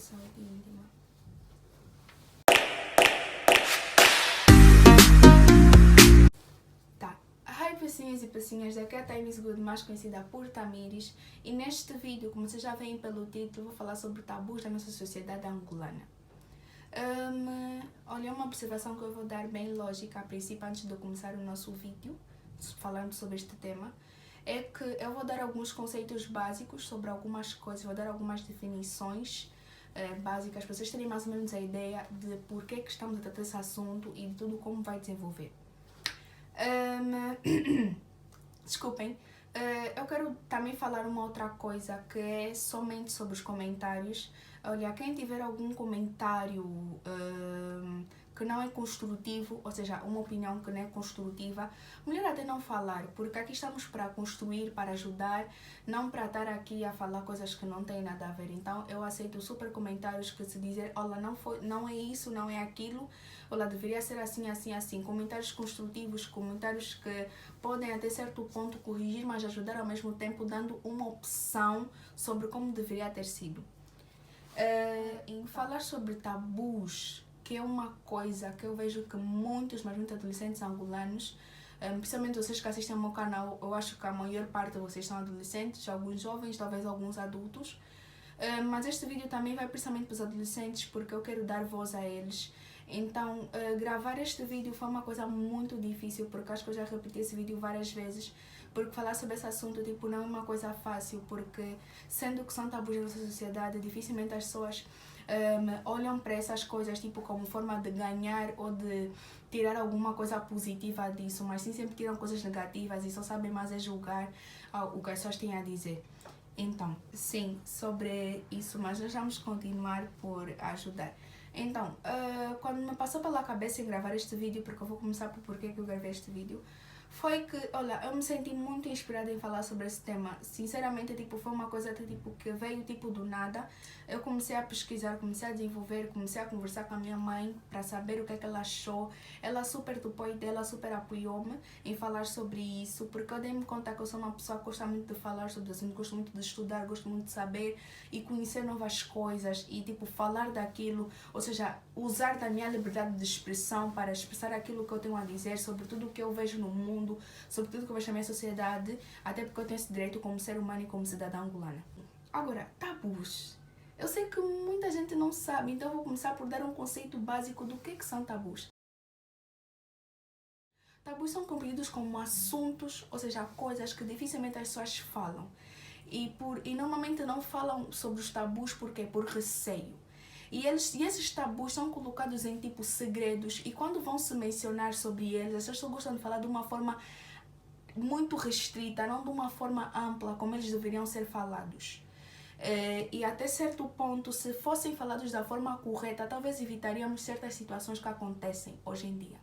saúde íntima. Tá. Hi pecinhas e pecinhas, daqui é a Time is Good, mais conhecida por Tamires, e neste vídeo, como vocês já veem pelo título, vou falar sobre tabus da nossa sociedade angolana. Olha, uma observação que eu vou dar bem lógica a princípio antes de eu começar o nosso vídeo, falando sobre este tema, é que eu vou dar alguns conceitos básicos sobre algumas coisas, vou dar algumas definições básicas para vocês terem mais ou menos a ideia de por que estamos a tratar esse assunto e de tudo como vai desenvolver. Desculpem, eu quero também falar uma outra coisa que é somente sobre os comentários. Olha, quem tiver algum comentário que não é construtivo, ou seja, uma opinião que não é construtiva, melhor até não falar, porque aqui estamos para construir, para ajudar, não para estar aqui a falar coisas que não têm nada a ver. Então eu aceito super comentários que se dizem, olha, não é isso, não é aquilo, olha, deveria ser assim, assim, assim. Comentários construtivos, comentários que podem até certo ponto corrigir, mas ajudar ao mesmo tempo, dando uma opção sobre como deveria ter sido. Em falar sobre tabus, que é uma coisa que eu vejo que muitos adolescentes angolanos, principalmente vocês que assistem ao meu canal, eu acho que a maior parte de vocês são adolescentes, alguns jovens, talvez alguns adultos, mas este vídeo também vai principalmente para os adolescentes, porque eu quero dar voz a eles. Então, gravar este vídeo foi uma coisa muito difícil, porque acho que eu já repeti esse vídeo várias vezes, porque falar sobre esse assunto tipo, não é uma coisa fácil, porque sendo que são tabus da nossa sociedade, dificilmente as pessoas olham para essas coisas tipo como forma de ganhar ou de tirar alguma coisa positiva disso, mas sim sempre tiram coisas negativas e só sabem mais é julgar o que as pessoas têm a dizer. Então, sim, sobre isso, mas nós vamos continuar por ajudar. Então, quando me passou pela cabeça em gravar este vídeo, porque eu vou começar por porquê que eu gravei este vídeo, foi que, olha, eu me senti muito inspirada em falar sobre esse tema. Sinceramente, tipo, foi uma coisa tipo, que veio tipo do nada. Eu comecei a pesquisar, comecei a desenvolver, comecei a conversar com a minha mãe para saber o que é que ela achou. Ela super topou e dela super apoiou-me em falar sobre isso, porque eu dei-me conta que eu sou uma pessoa que gosta muito de falar sobre isso, gosto muito de estudar, gosto muito de saber e conhecer novas coisas e tipo falar daquilo, ou seja, usar da minha liberdade de expressão para expressar aquilo que eu tenho a dizer sobre tudo o que eu vejo no mundo, sobre tudo que eu vejo na minha sociedade, até porque eu tenho esse direito como ser humano e como cidadã angolana. Agora, tabus. Eu sei que muita gente não sabe, então eu vou começar por dar um conceito básico do que são tabus. Tabus são compreendidos como assuntos, ou seja, coisas que dificilmente as pessoas falam. E normalmente não falam sobre os tabus porque por receio. E esses tabus são colocados em tipo segredos, e quando vão se mencionar sobre eles, as pessoas gostam de falar de uma forma muito restrita, não de uma forma ampla como eles deveriam ser falados. E até certo ponto, se fossem falados da forma correta, talvez evitaríamos certas situações que acontecem hoje em dia.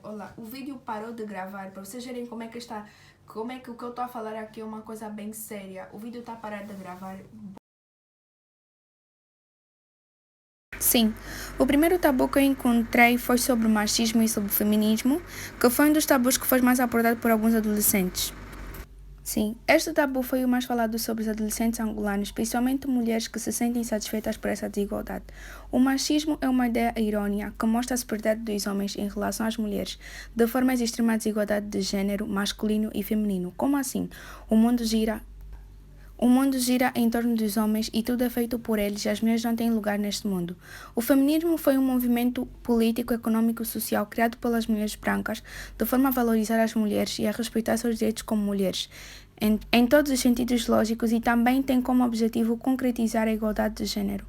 Olá, o vídeo parou de gravar, para vocês verem como é que o que eu estou a falar aqui é uma coisa bem séria. O vídeo está parado de gravar. Sim, o primeiro tabu que eu encontrei foi sobre o machismo e sobre o feminismo, que foi um dos tabus que foi mais abordado por alguns adolescentes. Sim, este tabu foi o mais falado sobre os adolescentes angolanos, principalmente mulheres que se sentem insatisfeitas por essa desigualdade. O machismo é uma ideia errônea que mostra a superioridade dos homens em relação às mulheres, de forma a existir uma desigualdade de género masculino e feminino. Como assim? O mundo gira em torno dos homens e tudo é feito por eles e as mulheres não têm lugar neste mundo. O feminismo foi um movimento político, econômico e social criado pelas mulheres brancas de forma a valorizar as mulheres e a respeitar seus direitos como mulheres, em todos os sentidos lógicos, e também tem como objetivo concretizar a igualdade de género.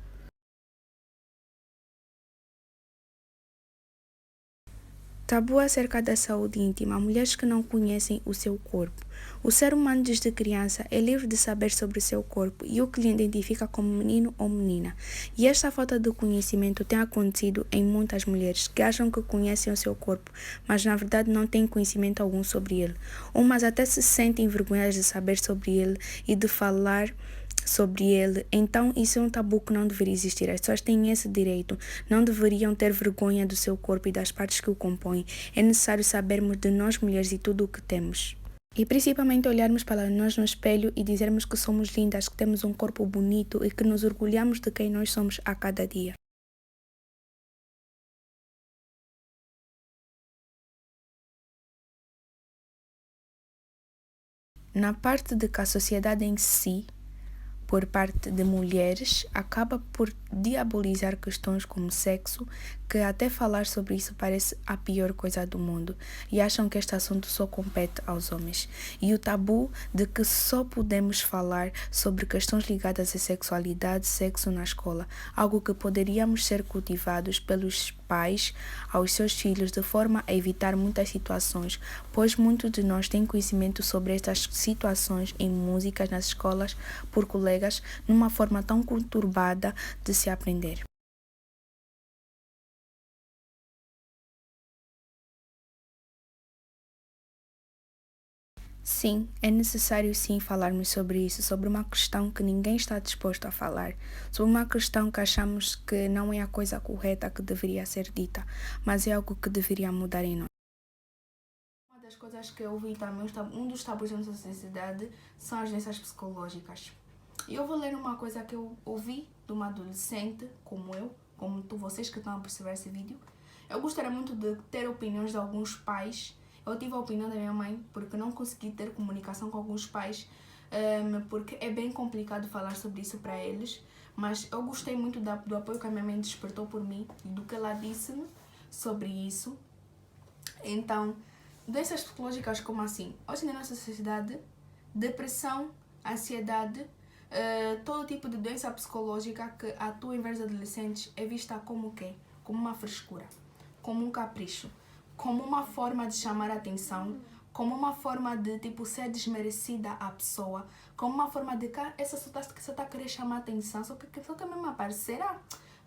Tabu acerca da saúde íntima. Mulheres que não conhecem o seu corpo. O ser humano desde criança é livre de saber sobre o seu corpo e o que lhe identifica como menino ou menina. E esta falta de conhecimento tem acontecido em muitas mulheres que acham que conhecem o seu corpo, mas na verdade não têm conhecimento algum sobre ele. Umas até se sentem envergonhadas de saber sobre ele e de falar sobre ele. Então isso é um tabu que não deveria existir. As pessoas têm esse direito, não deveriam ter vergonha do seu corpo e das partes que o compõem. É necessário sabermos de nós mulheres e tudo o que temos. E principalmente olharmos para nós no espelho e dizermos que somos lindas, que temos um corpo bonito e que nos orgulhamos de quem nós somos a cada dia. Na parte de que a sociedade em si, por parte de mulheres, acaba por diabolizar questões como sexo, que até falar sobre isso parece a pior coisa do mundo, e acham que este assunto só compete aos homens. E o tabu de que só podemos falar sobre questões ligadas à sexualidade, sexo na escola, algo que poderíamos ser cultivados pelos pais aos seus filhos de forma a evitar muitas situações, pois muitos de nós têm conhecimento sobre estas situações em músicas nas escolas por colegas numa forma tão conturbada de se aprender. Sim, é necessário sim falarmos sobre isso, sobre uma questão que ninguém está disposto a falar, sobre uma questão que achamos que não é a coisa correta que deveria ser dita, mas é algo que deveria mudar em nós. Uma das coisas que eu ouvi também, um dos tabus da nossa sociedade, são as doenças psicológicas. E eu vou ler uma coisa que eu ouvi de uma adolescente, como eu, como vocês que estão a perceber esse vídeo. Eu gostaria muito de ter opiniões de alguns pais. Eu tive a opinião da minha mãe, porque não consegui ter comunicação com alguns pais, porque é bem complicado falar sobre isso para eles. Mas eu gostei muito do apoio que a minha mãe despertou por mim e do que ela disse-me sobre isso. Então, doenças psicológicas como assim? Hoje na nossa sociedade, depressão, ansiedade, todo tipo de doença psicológica que atua em vários adolescentes é vista como o quê? Como uma frescura, como um capricho, como uma forma de chamar a atenção, como uma forma de tipo ser desmerecida a pessoa, como uma forma de que essa só tá a querer chamar a atenção, só que só também uma parceira,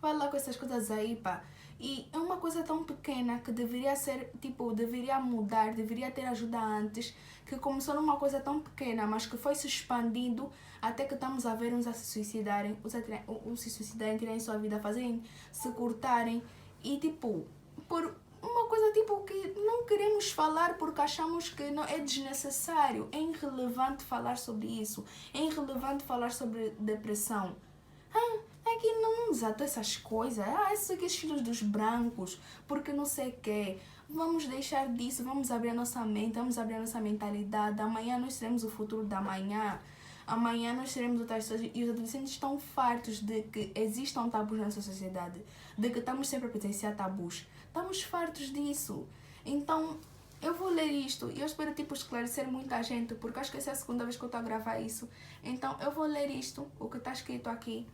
vai lá com essas coisas aí, pá. E é uma coisa tão pequena que deveria ser, tipo, deveria mudar, deveria ter ajuda antes, que começou numa coisa tão pequena, mas que foi se expandindo até que estamos a ver uns a se suicidarem, uns se suicidarem, tirarem sua vida, fazerem, se cortarem. E, tipo, por uma coisa tipo que não queremos falar porque achamos que não é desnecessário, é irrelevante falar sobre isso, é irrelevante falar sobre depressão. É que não desata essas coisas. Esses filhos dos brancos, porque não sei o quê. Vamos deixar disso, vamos abrir a nossa mente, vamos abrir a nossa mentalidade. Amanhã nós seremos o futuro da manhã. Amanhã nós seremos outras pessoas. E os adolescentes estão fartos de que existam tabus na nossa sociedade, de que estamos sempre a presenciar tabus. Estamos fartos disso. Então, eu vou ler isto e eu espero tipo esclarecer muita gente, porque acho que essa é a segunda vez que eu estou a gravar isso. Então, eu vou ler isto, o que está escrito aqui.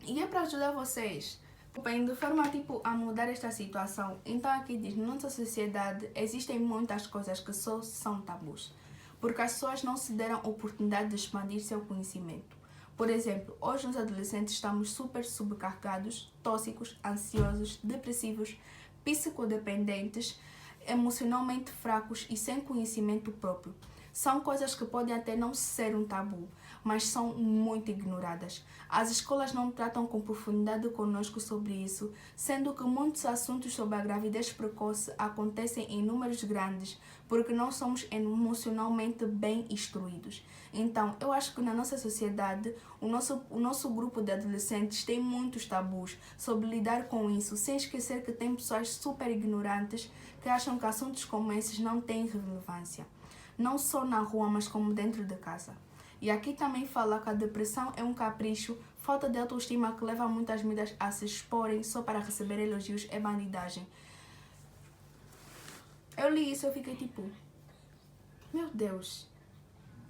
E é para ajudar vocês. Bem, de forma tipo a mudar esta situação. Então aqui diz, na nossa sociedade existem muitas coisas que só são tabus, porque as pessoas não se deram oportunidade de expandir seu conhecimento. Por exemplo, hoje os adolescentes estamos super sobrecarregados, tóxicos, ansiosos, depressivos, psicodependentes, emocionalmente fracos e sem conhecimento próprio. São coisas que podem até não ser um tabu, mas são muito ignoradas. As escolas não tratam com profundidade conosco sobre isso, sendo que muitos assuntos sobre a gravidez precoce acontecem em números grandes, porque não somos emocionalmente bem instruídos. Então, eu acho que na nossa sociedade, o nosso grupo de adolescentes tem muitos tabus sobre lidar com isso, sem esquecer que tem pessoas super ignorantes que acham que assuntos como esses não têm relevância, não só na rua, mas como dentro de casa. E aqui também fala que a depressão é um capricho, falta de autoestima que leva muitas vidas a se exporem só para receber elogios é bandidagem. Eu li isso e eu fiquei tipo, meu Deus.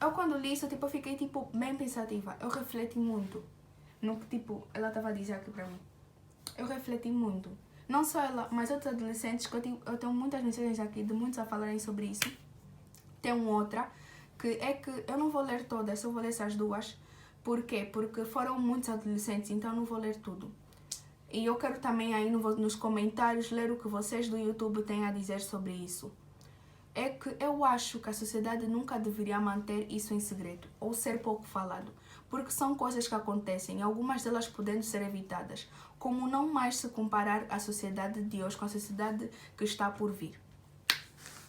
Eu quando li isso, tipo, eu fiquei tipo bem pensativa. Eu refleti muito no que tipo ela estava a dizer aqui para mim. Eu refleti muito. Não só ela, mas outros adolescentes, que eu tenho muitas mensagens aqui de muitos a falarem sobre isso. Tem outra, que é que eu não vou ler todas, eu vou ler essas duas. Por quê? Porque foram muitos adolescentes, então eu não vou ler tudo. E eu quero também aí nos comentários ler o que vocês do YouTube têm a dizer sobre isso. É que eu acho que a sociedade nunca deveria manter isso em segredo, ou ser pouco falado, porque são coisas que acontecem e algumas delas podendo ser evitadas, como não mais se comparar a sociedade de hoje com a sociedade que está por vir.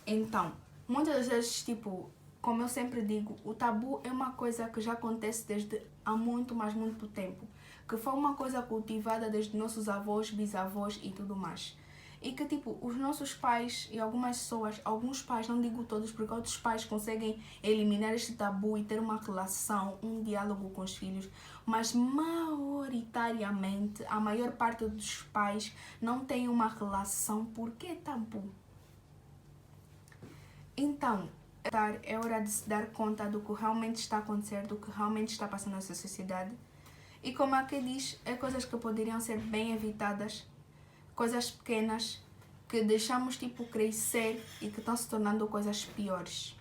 Então, muitas vezes, tipo, como eu sempre digo, o tabu é uma coisa que já acontece desde há muito, mas muito tempo. Que foi uma coisa cultivada desde nossos avós, bisavós e tudo mais. E que, tipo, os nossos pais e algumas pessoas, alguns pais, não digo todos, porque outros pais conseguem eliminar este tabu e ter uma relação, um diálogo com os filhos, mas maioritariamente, a maior parte dos pais não tem uma relação porque é tabu. Então, é hora de se dar conta do que realmente está acontecendo, do que realmente está passando nessa sociedade. E como aqui diz, é coisas que poderiam ser bem evitadas, coisas pequenas que deixamos tipo crescer e que estão se tornando coisas piores.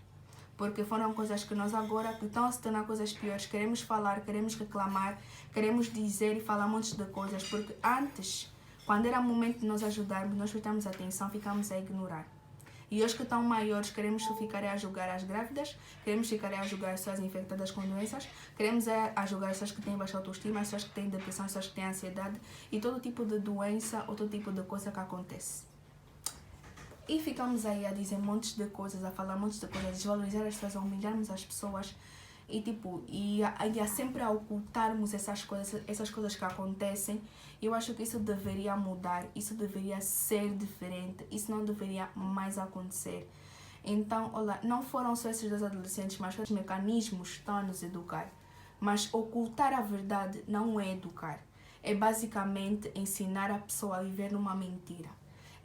Porque foram coisas que nós agora, que estão a se tornar coisas piores, queremos falar, queremos reclamar, queremos dizer e falar um monte de coisas. Porque antes, quando era o momento de nós ajudarmos, nós prestamos atenção, ficamos a ignorar. E hoje que estão maiores, queremos ficar a julgar as grávidas, queremos ficar a julgar as pessoas infectadas com doenças, queremos a julgar as pessoas que têm baixa autoestima, as pessoas que têm depressão, as pessoas que têm ansiedade e todo tipo de doença ou todo tipo de coisa que acontece. E ficamos aí a dizer montes de coisas, a falar montes de coisas, a desvalorizar as pessoas, a humilharmos as pessoas e tipo, a sempre a ocultarmos essas coisas que acontecem. Eu acho que isso deveria mudar, isso deveria ser diferente, isso não deveria mais acontecer. Então, olha, não foram só esses dois adolescentes, mas os mecanismos estão a nos educar. Mas ocultar a verdade não é educar, é basicamente ensinar a pessoa a viver numa mentira.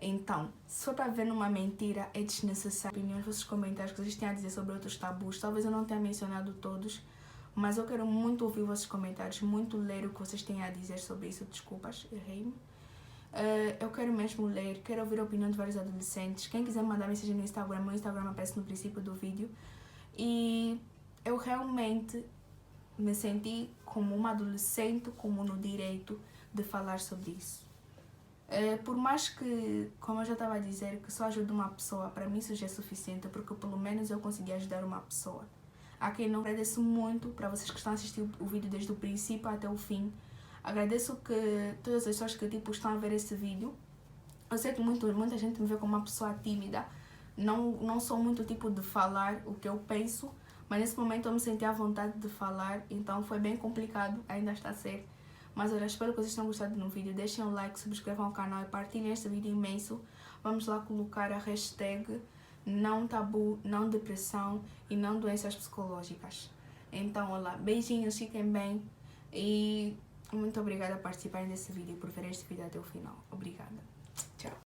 Então, se for para viver numa mentira, é desnecessário. Opiniões, vossos comentários que vocês têm a dizer sobre outros tabus. Talvez eu não tenha mencionado todos, mas eu quero muito ouvir vossos comentários, muito ler o que vocês têm a dizer sobre isso. Desculpas, errei-me. Eu quero mesmo ler, quero ouvir a opinião de vários adolescentes. Quem quiser mandar mensagem no Instagram, meu Instagram aparece no princípio do vídeo. E eu realmente me senti como uma adolescente, como no direito de falar sobre isso. Por mais que, como eu já estava a dizer, que só ajude uma pessoa, para mim isso já é suficiente, porque pelo menos eu consegui ajudar uma pessoa. A quem não, agradeço muito para vocês que estão a assistir o vídeo desde o princípio até o fim. Agradeço que todas as pessoas que tipo, estão a ver esse vídeo. Eu sei que muita gente me vê como uma pessoa tímida, não sou muito tipo de falar o que eu penso, mas nesse momento eu me senti à vontade de falar, então foi bem complicado, ainda está a ser. Mas olha, espero que vocês tenham gostado do vídeo. Deixem um like, subscrevam o canal e partilhem este vídeo imenso. Vamos lá colocar a hashtag não tabu, não depressão e não doenças psicológicas. Então, olá, beijinhos, fiquem bem e muito obrigada por participarem desse vídeo e por ver este vídeo até o final. Obrigada. Tchau.